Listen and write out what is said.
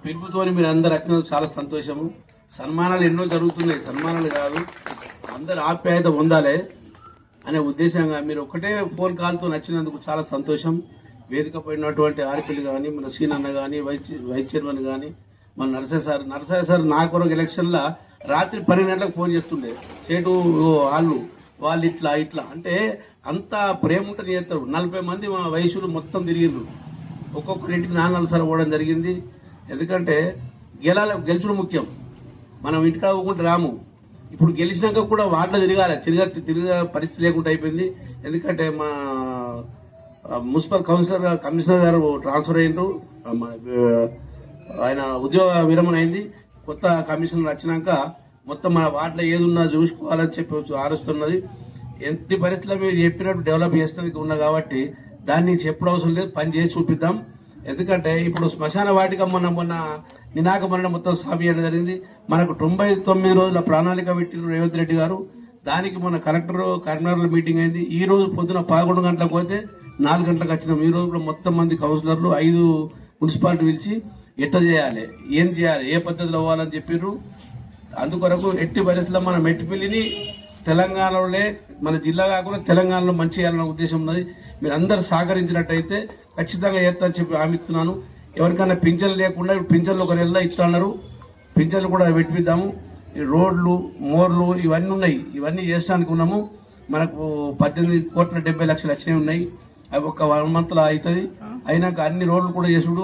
పిలుపుతోని మీరు అందరు వచ్చినందుకు చాలా సంతోషము. సన్మానాలు ఎన్నో జరుగుతున్నాయి, సన్మానాలు కాదు, అందరు ఆప్యాయత పొందాలి అనే ఉద్దేశంగా మీరు ఒకటే ఫోన్ కాల్తో నచ్చినందుకు చాలా సంతోషం. వేదిక పడినటువంటి ఆర్పిల్ కానీ, మన సీనన్న కానీ, వైస్ చైర్మన్ కానీ, మన నరసయ్య సార్ నా కొరకు ఎలక్షన్లో రాత్రి 12 గంటలకు ఫోన్ చేస్తుండే, సేటు వాళ్ళు ఇట్లా అంటే అంత ప్రేమ ఉంటుంది చేస్తారు. 40 మంది మా వయసులు మొత్తం తిరిగిండ్రు, ఒక్కొక్కరింటికి 4 సార్లు పోవడం జరిగింది. ఎందుకంటే గెలుచుడు ముఖ్యం, మనం ఇంటికి అవ్వకుండా రాము. ఇప్పుడు గెలిచినాక కూడా వార్డులో తిరిగే పరిస్థితి లేకుండా అయిపోయింది. ఎందుకంటే మా మున్సిపల్ కమిషనర్ గారు ట్రాన్స్ఫర్ అయ్యిండ్రు, ఆయన ఉద్యోగ విరమణ అయింది. కొత్త కమిషనర్ వచ్చినాక మొత్తం మన వార్డులో ఏదున్నా చూసుకోవాలని చెప్పి ఆరుస్తున్నది. ఎంత పరిస్థితిలో మీరు చెప్పినట్టు డెవలప్ చేస్తానికి ఉన్నా కాబట్టి దాన్ని చెప్పడం అవసరం లేదు, పని చేసి చూపిద్దాం. ఎందుకంటే ఇప్పుడు శ్మశాన వాటిక మొన్న నినాక మరణ మొత్తం సాగు చేయడం జరిగింది. మనకు 99 రోజుల ప్రణాళిక పెట్టిన రేవంత్ రెడ్డి గారు. దానికి మన కరీంనగర్లో మీటింగ్ అయింది. ఈ రోజు పొద్దున 11 గంటలకు పోతే 4 గంటలకు వచ్చినాం. ఈ రోజు కూడా మొత్తం మంది కౌన్సిలర్లు 5 మున్సిపాలిటీ పిలిచి ఎట్లా చేయాలి, ఏం చేయాలి, ఏ పద్ధతిలో అవ్వాలని చెప్పారు. అందుకొరకు ఎట్టి పరిస్థితుల్లో మన మెట్టిపల్లిని తెలంగాణలోనే, మన జిల్లా కాకుండా తెలంగాణలో మంచి చేయాలన్న ఉద్దేశం ఉన్నది. మీరు అందరు సహకరించినట్టయితే ఖచ్చితంగా చేస్తానని చెప్పి హామీస్తున్నాను. ఎవరికైనా పింఛన్లు లేకుండా ఇప్పుడు పింఛన్లు ఒక నెలలో ఇస్తున్నారు, పింఛన్లు కూడా పెట్టిద్దాము. ఈ రోడ్లు, మోర్లు ఇవన్నీ ఉన్నాయి, ఇవన్నీ చేసడానికి ఉన్నాము. మనకు 18,70,00,000 వచ్చినవి ఉన్నాయి. అవి ఒక 1 మంత్లో అవుతుంది. అయినాక అన్ని రోడ్లు కూడా చేసుడు.